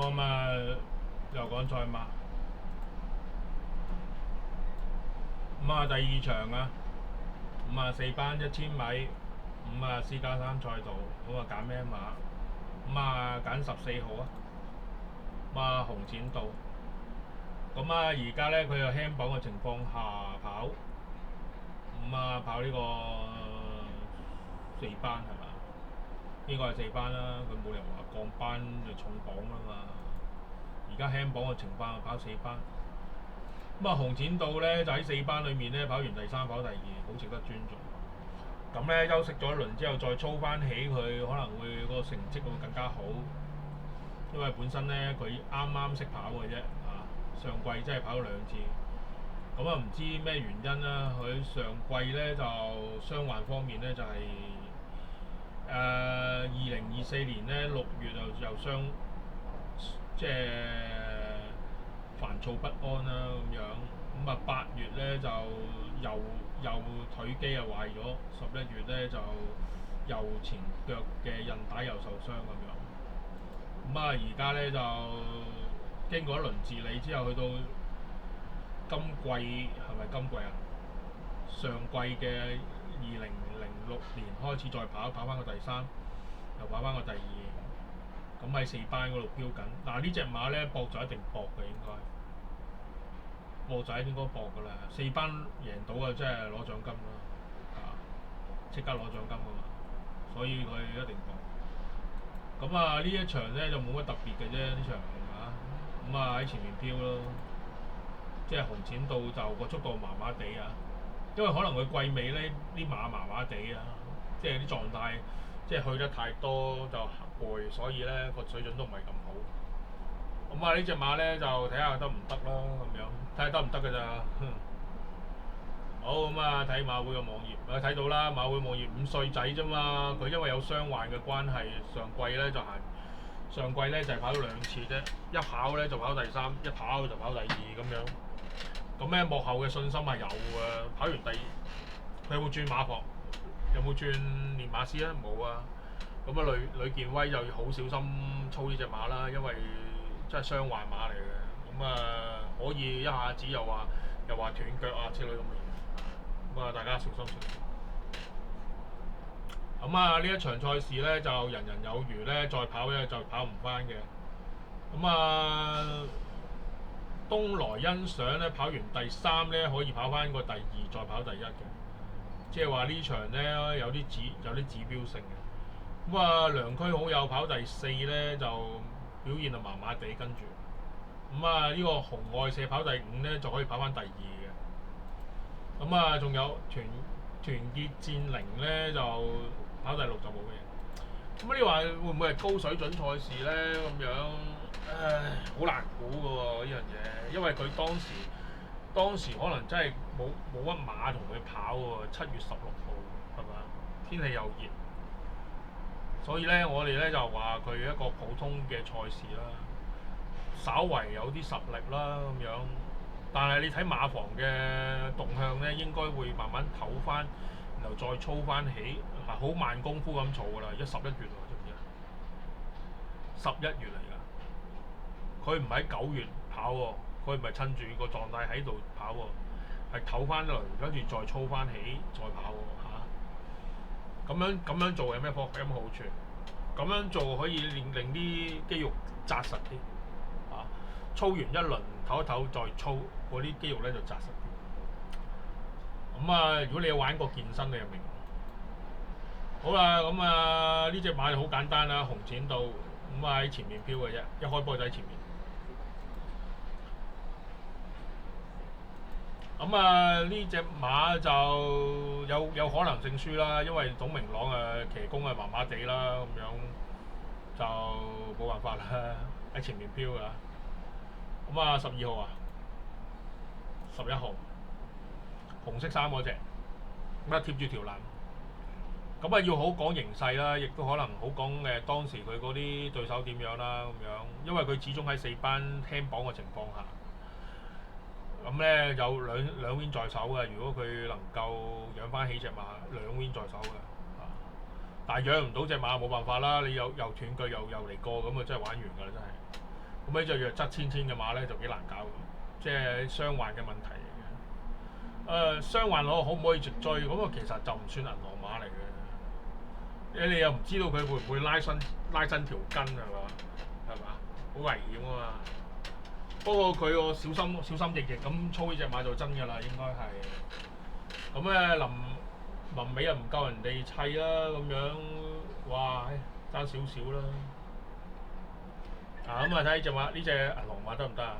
咁啊，又講賽馬。咁啊，第二場啊，咁啊4班1000米，咁啊私家山賽道，咁啊揀咩馬？咁啊揀14號啊，咁啊紅展道。咁啊而家咧佢有輕磅嘅情況下跑，咁啊跑呢個4班係嘛？應該係4班啦，佢冇理由話降班就重磅啦嘛。而家輕磅嘅情況下跑4班。咁啊紅展道咧就喺4班裏面咧跑完第3跑第2，好值得尊重。咁咧休息咗一輪之後再操翻起佢，可能會個成績會更加好。因為本身咧佢啱啱識跑嘅啫，上季真係跑咗2次。咁啊唔知咩原因啦，佢上季咧就傷患方面咧就係2024年咧6月又傷，即係煩躁不安啦咁樣。咁啊8月咧就右腿肌又壞咗，11月咧就右前腳嘅韌帶又受傷咁樣。咁啊而家咧就經過一輪治理之後，去到今季係咪今季啊？上季嘅2006年開始再跑翻個第3，又跑翻個第2。咁喺4班嗰度飆緊。嗱呢隻馬咧搏就一定搏嘅應該。博仔應該搏㗎啦，4班贏到啊，即係攞獎金啦，即刻攞獎金㗎嘛，所以佢一定搏。咁啊呢一場咧就冇乜特別嘅啫，呢場咁啊喺前面飄咯，即係紅展道就個速度麻麻地啊，因為可能佢季尾咧啲馬麻麻地啊，即係啲狀態即係去得太多就攰，所以咧個水準都唔係咁好。咁啊呢隻馬咧就睇下得唔得啦咁樣，睇下得唔得㗎咋。好咁啊，睇馬會嘅網頁，睇到啦，馬會網頁5歲仔啫嘛，佢因為有傷患嘅關係，上季咧就係跑咗2次啫，一跑咧就跑第3，一跑就跑第2咁樣。咁咧幕後嘅信心係有嘅，跑完佢有冇轉馬房？有冇轉練馬師啊？冇啊。咁啊呂健威就要好小心操呢隻馬啦，因為真係傷患馬嚟嘅。咁啊可以一下子又話斷腳啊之類咁嘅嘢。咁啊大家小心少少。咁啊呢一場賽事咧就人人有餘咧，再跑咧就跑唔翻嘅。咁啊東來欣賞咧跑完第3咧可以跑翻個第2，再跑第1嘅。即係話呢場咧有啲指標性嘅。咁啊梁區好友跑第4咧就表現就麻麻地，跟住咁啊呢個紅愛社跑第5咧就可以跑翻第2嘅。咁啊仲有團結戰靈咧就跑第6就冇嘅。咁你話會唔會係高水準賽事咧？咁樣好難估㗎喎呢樣嘢，因為佢當時可能真係冇乜馬同佢跑喎，7月16號係嘛？天氣又熱，所以咧我哋咧就話佢一個普通嘅賽事啦，稍為有啲實力啦咁樣。但係你睇馬房嘅動向咧，應該會慢慢唞翻，然後再操翻起，好慢功夫咁做㗎啦。而家11月喎，知唔知啊？11月嚟㗎，佢唔喺9月跑喎，佢唔係趁住個狀態喺度跑喎，係唞翻落嚟，跟住再操翻起再跑喎嚇。咁樣做有咩好處？咁樣做可以令啲肌肉紮實啲嚇。操完一輪唞一唞再操，嗰啲肌肉咧就紮實啲。咁啊，如果你有玩過健身，你就明。好啦，咁啊呢隻馬就好簡單啦，紅展道咁啊喺前面飄嘅啫，一開波就喺前面。咁啊呢隻馬就有可能勝輸啦，因為董明朗騎功麻麻地啦，咁樣就冇辦法啦，喺前面飄㗎。咁啊12號啊，11號，紅色衫嗰隻，咁啊貼住條欄。咁啊要好講形勢啦，亦都可能好講當時佢嗰啲對手點樣啦咁樣，因為佢始終喺4班輕磅嘅情況下，咁咧有兩 win 在手嘅。如果佢能夠養翻起隻馬，2 win 在手嘅，但係養唔到隻馬冇辦法啦。你又斷腳又嚟過，咁啊真係玩完㗎啦，真係。咁呢隻弱質纖纖嘅馬咧就幾難搞，即係傷患嘅問題嚟嘅。傷患我可唔可以直追？咁啊其實就唔算銀河馬嚟嘅，你又唔知道佢會唔會拉伸條筋係嘛？係嘛？好危險啊嘛！不過佢個小心翼翼咁操呢隻馬就真㗎啦，應該係。咁咧臨尾又唔夠人哋砌啦，咁樣哇爭少少啦。咁啊睇呢隻馬呢隻銀河馬得唔得啊？